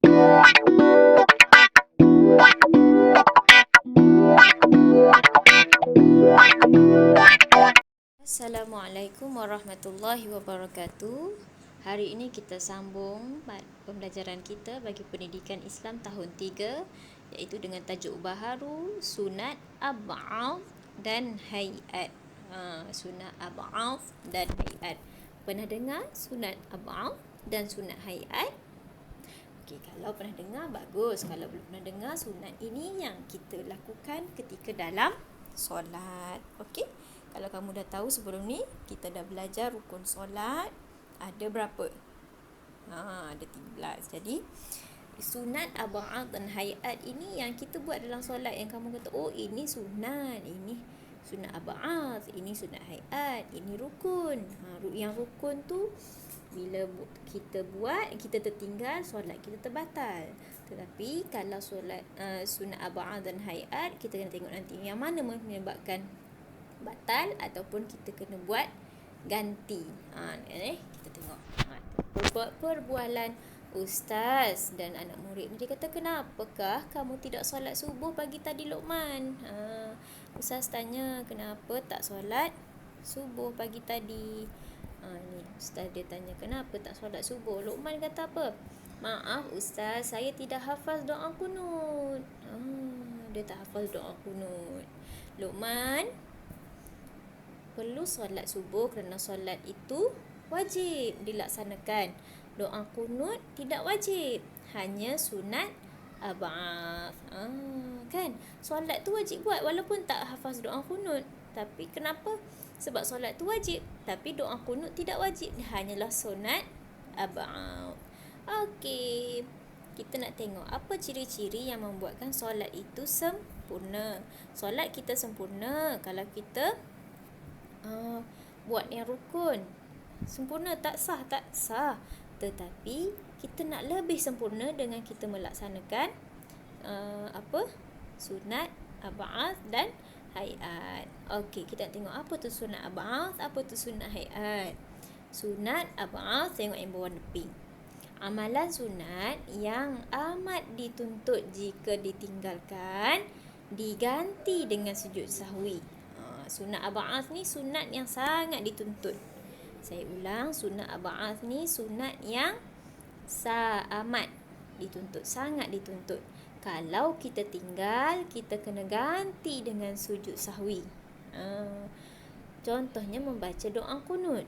Assalamualaikum warahmatullahi wabarakatuh. Hari ini kita sambung pembelajaran kita bagi pendidikan Islam tahun 3, iaitu dengan tajuk baharu sunat ab'af dan hayat. Sunat ab'af dan hayat. Pernah dengar sunat ab'af dan sunat hayat? Okey, kalau pernah dengar bagus. Kalau belum pernah dengar, sunat ini yang kita lakukan ketika dalam solat. Okey. Kalau kamu dah tahu sebelum ni, kita dah belajar rukun solat. Ada berapa? Ada 13. Jadi, sunat ab'ad dan hayat ini yang kita buat dalam solat, yang kamu kata, oh ini sunat, ini sunat ab'ad, ini sunat hayat, ini rukun. Yang rukun tu bila kita buat, kita tertinggal, solat kita terbatal. Tetapi kalau solat sunat ab'ad dan hayat, kita kena tengok nanti yang mana menyebabkan batal ataupun kita kena buat ganti. Kita tengok. Perbualan ustaz dan anak murid ni, dia kata, kenapakah kamu tidak solat subuh pagi tadi, Luqman? Ustaz tanya, kenapa tak solat subuh pagi tadi? Ni ustaz dia tanya, kenapa tak solat subuh? Luqman kata apa? Maaf ustaz, saya tidak hafaz doa kunut. Dia tak hafaz doa kunut. Luqman, perlu solat subuh kerana solat itu wajib dilaksanakan. Doa kunut tidak wajib, hanya sunat ab'ad. Kan? Solat tu wajib buat walaupun tak hafaz doa kunut. Tapi kenapa? Sebab solat tu wajib, tapi doa kunut tidak wajib, hanyalah sunat ab'ad. Okey, kita nak tengok apa ciri-ciri yang membuatkan solat itu sempurna. Solat kita sempurna kalau kita buat yang rukun. Sempurna tak sah? Tak sah. Tetapi kita nak lebih sempurna dengan kita melaksanakan sunat ab'ad dan hayat. Okey, kita nak tengok apa tu sunat ab'ad, apa tu sunat hayat. Sunat ab'ad, tengok yang berwarna pink. Amalan sunat yang amat dituntut jika ditinggalkan, diganti dengan sujud sahwi. Sunat ab'ad ni sunat yang sangat dituntut. Saya ulang, sunat ab'ad ni sunat yang amat dituntut, sangat dituntut. Kalau kita tinggal, kita kena ganti dengan sujud sahwi. Contohnya membaca doa kunut.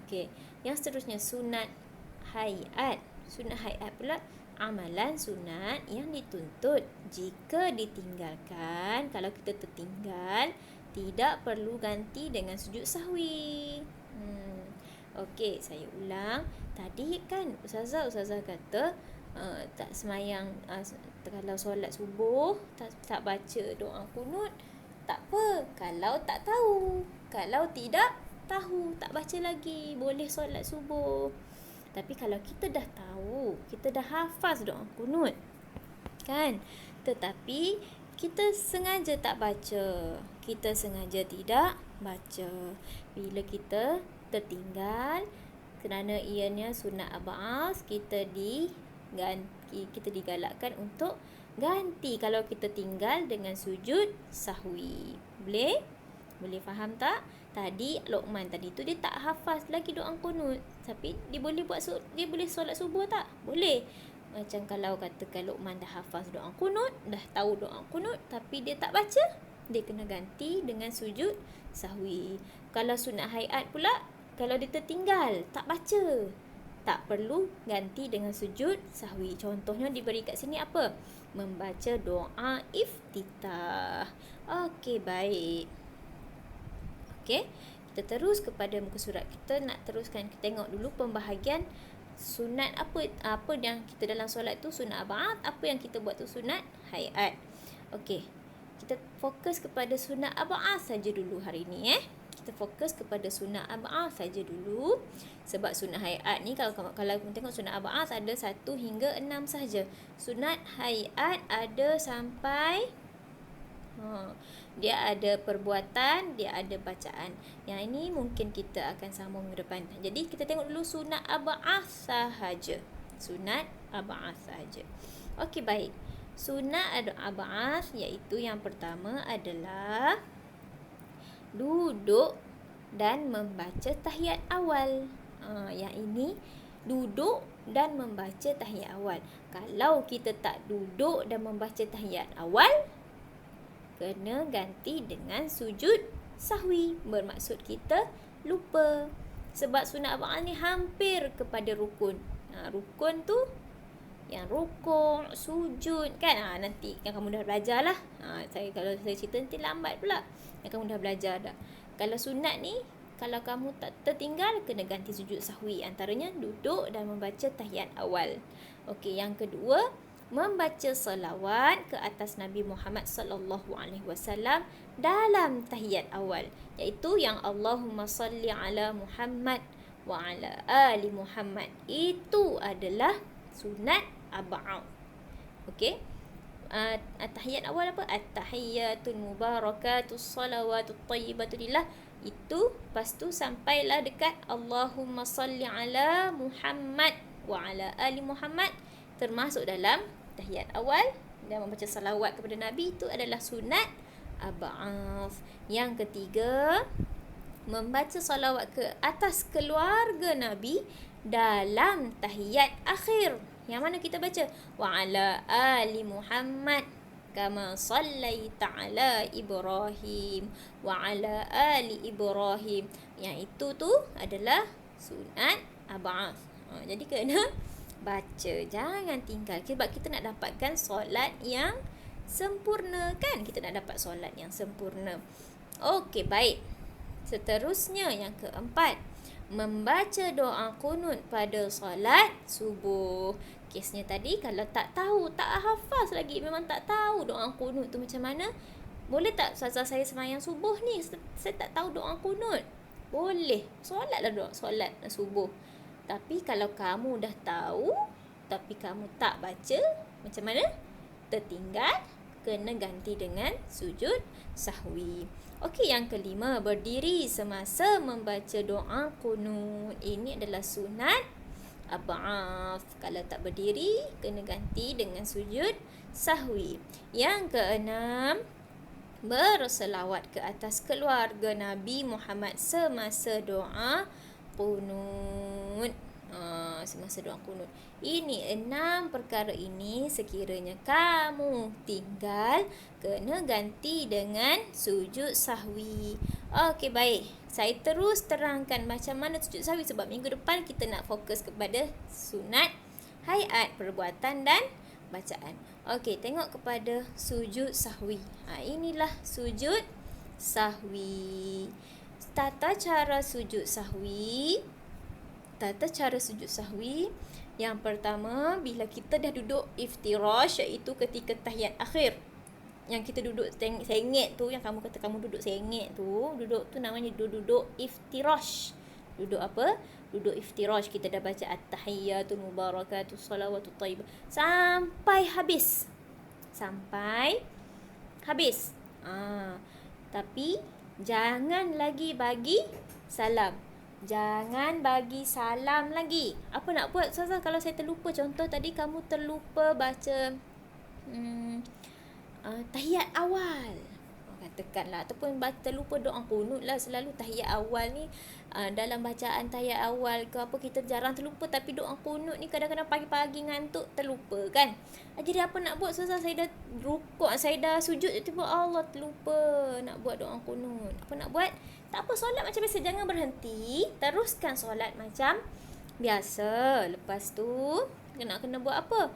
Okey, yang seterusnya sunat hayat. Sunat hayat pula amalan sunat yang dituntut jika ditinggalkan. Kalau kita tertinggal, tidak perlu ganti dengan sujud sahwi. Okey, saya ulang. Tadi kan Ustazah kata tak semayang, kalau solat subuh tak baca doa kunut, tak apa. Kalau tak tahu, kalau tidak tahu, tak baca lagi, boleh solat subuh. Tapi kalau kita dah tahu, kita dah hafaz doa kunut, kan? Tetapi kita sengaja tak baca, kita sengaja tidak baca. Bila kita tertinggal kerana ianya sunat ab'ad, kita digalakkan untuk ganti kalau kita tinggal dengan sujud sahwi. Boleh faham tak? Tadi Luqman tadi tu dia tak hafaz lagi doa kunut, tapi dia boleh solat subuh tak? Boleh. Macam kalau katakan Luqman dah hafaz doa kunut, dah tahu doa kunut, tapi dia tak baca, dia kena ganti dengan sujud sahwi. Kalau sunat hayat pula, kalau dia tertinggal, tak baca, tak perlu ganti dengan sujud sahwi. Contohnya diberi kat sini apa? Membaca doa iftitah. Okey, baik. Okey, kita terus kepada muka surat. Kita nak teruskan, kita tengok dulu pembahagian sunat apa yang kita dalam solat tu sunat ab'ad, apa yang kita buat tu sunat hayat. Okey, kita fokus kepada sunat ab'ad saja dulu hari ni. Kita fokus kepada sunat ab'ad saja dulu. Sebab sunat hayat ni, kalau kamu tengok sunat ab'ad ada 1 hingga 6 saja. Sunat hayat ada sampai dia ada perbuatan, dia ada bacaan. Yang ini mungkin kita akan sambung ke depan. Jadi kita tengok dulu sunat ab'ad sahaja. Sunat ab'ath saja. Okey, baik. Sunat ab'ath iaitu yang pertama adalah duduk dan membaca tahiyat awal. Yang ini duduk dan membaca tahiyat awal. Kalau kita tak duduk dan membaca tahiyat awal, kena ganti dengan sujud sahwi. Bermaksud kita lupa. Sebab sunat ab'ath ni hampir kepada rukun. Rukun tu yang rukuk, sujud kan. Nanti yang kamu dah belajar lah. Kalau saya cerita nanti lambat pula. Yang kamu dah belajar dah. Kalau sunat ni, kalau kamu tak tertinggal, kena ganti sujud sahwi. Antaranya duduk dan membaca tahiyat awal. Okey, yang kedua, membaca salawat ke atas Nabi Muhammad sallallahu alaihi wasallam dalam tahiyat awal, iaitu yang Allahumma salli ala Muhammad wa ala ali Muhammad. Itu adalah sunat ab'ath. Okey. Tahiyat awal apa? At-tahiyyatul mubarakatus salawatut thayyibatu lillah. Itu lepas tu sampailah dekat Allahumma salli ala Muhammad wa ala ali Muhammad, termasuk dalam tahiyat awal dan membaca salawat kepada Nabi. Itu adalah sunat ab'ath. Yang ketiga, membaca salawat ke atas keluarga Nabi dalam tahiyat akhir. Yang mana kita baca wa ala ali Muhammad kama sallaita ala Ibrahim wa ala ali Ibrahim. Yang itu tu adalah sunat ab'ath. Jadi kena baca, jangan tinggal. Sebab kita nak dapatkan solat yang sempurna kan. Kita nak dapat solat yang sempurna. Okey, baik. Seterusnya yang keempat, membaca doa qunut pada solat subuh. Kesnya tadi kalau tak tahu, tak hafaz lagi, memang tak tahu doa qunut tu macam mana, boleh tak Ustazah saya sembahyang subuh ni, saya tak tahu doa qunut? Boleh. Solatlah doa solat subuh. Tapi kalau kamu dah tahu tapi kamu tak baca, macam mana? Tertinggal, kena ganti dengan sujud sahwi. Okey, yang kelima, berdiri semasa membaca doa qunut. Ini adalah sunat ab'ath. Kalau tak berdiri, kena ganti dengan sujud sahwi. Yang keenam, berselawat ke atas keluarga Nabi Muhammad semasa doa qunut. Semasa doa qunut. Ini 6 perkara ini sekiranya kamu tinggal, kena ganti dengan sujud sahwi. Okey, baik. Saya terus terangkan macam mana sujud sahwi sebab minggu depan kita nak fokus kepada sunat, hayat, perbuatan dan bacaan. Okey, tengok kepada sujud sahwi. Inilah sujud sahwi. Tata cara sujud sahwi. Yang pertama, bila kita dah duduk iftirash, iaitu ketika tahiyat akhir. Yang kita duduk sengit tu, yang kamu kata kamu duduk sengit tu, duduk tu namanya duduk iftirash. Duduk apa? Duduk iftirash. Kita dah baca at-tahiyyatul mubarakatus salawatut thayyibah sampai habis. Tapi jangan lagi bagi salam. Jangan bagi salam lagi. Apa nak buat Ustazah kalau saya terlupa? Contoh tadi kamu terlupa baca tahiyat awal, katakanlah, ataupun terlupa doa qunut lah. Selalu tahiyat awal ni, dalam bacaan tahiyat awal ke apa, kita jarang terlupa. Tapi doa qunut ni kadang-kadang pagi-pagi ngantuk terlupa kan. Jadi apa nak buat Ustazah? Saya dah rukuk, saya dah sujud, tiba Allah terlupa nak buat doa qunut. Apa nak buat? Tak apa, solat macam biasa, jangan berhenti, teruskan solat macam biasa. Lepas tu kena buat apa?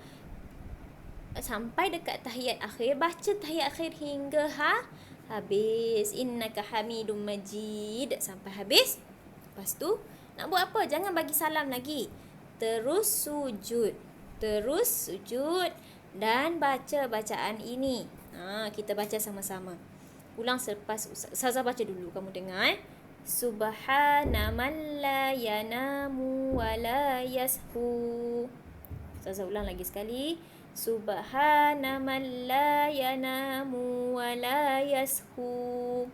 Sampai dekat tahiyat akhir, baca tahiyat akhir hingga habis. Innaka Hamidum Majid sampai habis. Lepas tu nak buat apa? Jangan bagi salam lagi. Terus sujud dan baca bacaan ini. Kita baca sama-sama. Ulang selepas Ustazah baca dulu, kamu dengar. Subhana man la yanamu wa la yashu. Ustazah ulang lagi sekali. Subhana man la yanamu wa la yashu.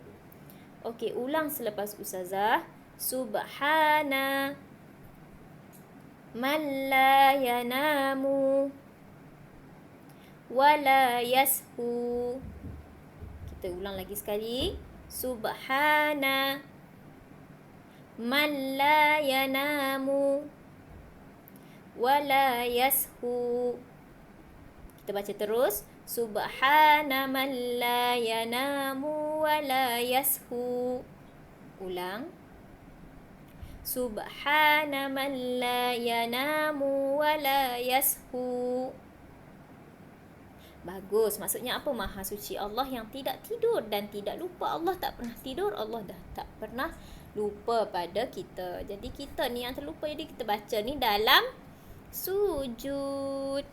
Okey, ulang selepas Ustazah. Subhana Man la yanamu wa la yashu. Kita ulang lagi sekali. Subhana man la yanamu wa la yashu. Kita baca terus. Subhana man la yanamu wa la yashu. Ulang. Subhana man la yanamu wa la yashu. Bagus. Maksudnya apa? Maha suci Allah yang tidak tidur dan tidak lupa. Allah tak pernah tidur. Allah dah tak pernah lupa pada kita. Jadi kita ni yang terlupa. Jadi kita baca ni dalam sujud.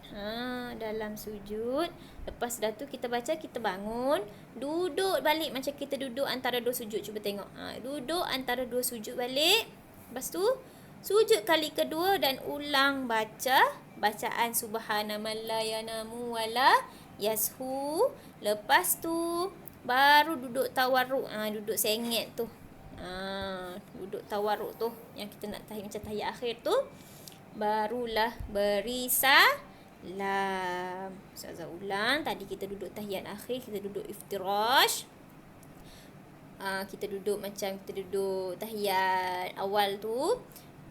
Dalam sujud. Lepas dah tu kita baca, kita bangun, duduk balik macam kita duduk antara dua sujud. Cuba tengok. Duduk antara dua sujud balik. Lepas tu sujud kali kedua dan ulang baca bacaan subhana man la yanamu wa la yashu. Lepas tu baru duduk tawarruk. Duduk sengit tu. Duduk tawarruk tu yang kita nak tahiyat macam tahiyat akhir tu. Barulah beri salam. Ustazah ulang. Tadi kita duduk tahiyat akhir, kita duduk iftirash. Kita duduk macam kita duduk tahiyat awal tu.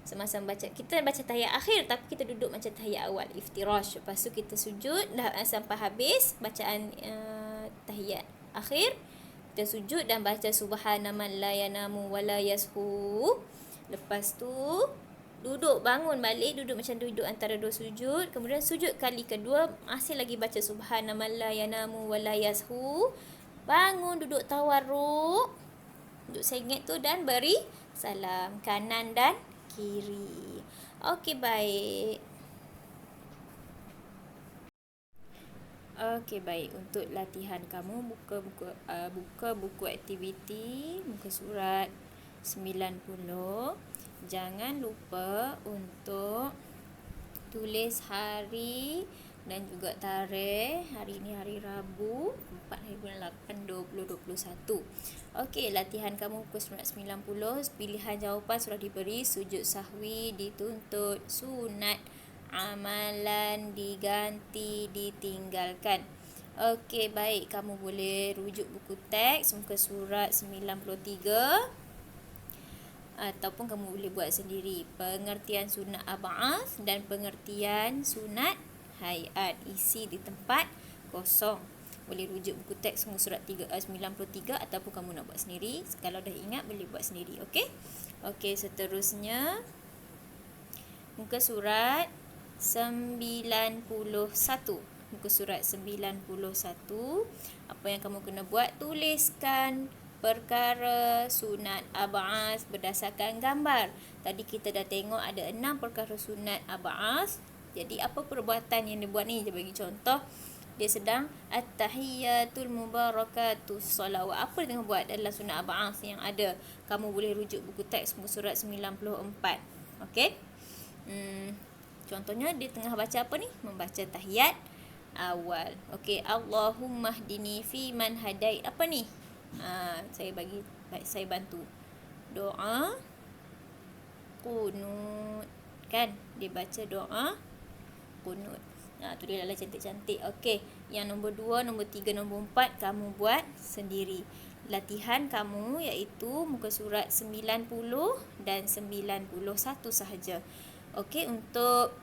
Semasa baca, kita baca tahiyat akhir tapi kita duduk macam tahiyat awal, iftirash. Lepas tu kita sujud dah sampai habis bacaan tahiyat akhir. Kita sujud dan baca subhana man la yanamu wa la yashu. Lepas tu duduk, bangun balik, duduk macam duduk antara dua sujud. Kemudian sujud kali kedua, masih lagi baca subhana man la yanamu wa la yashu. Bangun, duduk tawarruk, duduk sengit tu dan beri salam kanan dan kiri. Okey, baik. Okey, baik. Untuk latihan kamu, buka buku aktiviti, muka surat 90. Jangan lupa untuk tulis hari dan juga tarikh. Hari ini hari Rabu, 4/8/2021. Okey, latihan kamu pukul 90. Pilihan jawapan sudah diberi. Sujud sahwi dituntut, sunat amalan diganti, ditinggalkan. Okey, baik. Kamu boleh rujuk buku teks muka surat 93. Ataupun kamu boleh buat sendiri pengertian sunat ab'ath dan pengertian sunat hayat. Isi di tempat kosong. Boleh rujuk buku teks muka surat 93 ataupun kamu nak buat sendiri. Kalau dah ingat boleh buat sendiri. Okey. Okey, seterusnya muka surat 91. Muka surat 91. Apa yang kamu kena buat? Tuliskan perkara sunat ab'ath berdasarkan gambar. Tadi kita dah tengok ada 6 perkara sunat ab'ath. Jadi apa perbuatan yang dia buat ni? Dia bagi contoh. Dia sedang at-tahiyyatul mubarakatuh salawat. Apa dia tengah buat dalam sunat ab'ath yang ada? Kamu boleh rujuk buku teks muka surat 94. Okey. Contohnya dia tengah baca apa ni? Membaca tahiyat awal. Okey, Allahumma hdini fi man hadait. Apa ni? Saya bantu. Doa qunut. Kan? Dia baca doa qunut. Tu dia adalah cantik-cantik. Okey, yang nombor 2, nombor 3, nombor 4 kamu buat sendiri. Latihan kamu iaitu muka surat 90 dan 91 sahaja. Okey, untuk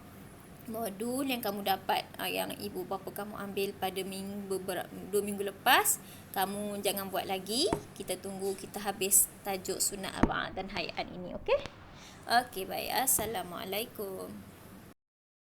modul yang kamu dapat, yang ibu bapa kamu ambil pada 2 minggu lepas, kamu jangan buat lagi. Kita tunggu kita habis tajuk sunat ab'ath dan hayat ini. Okey. Okey, baik. Assalamualaikum.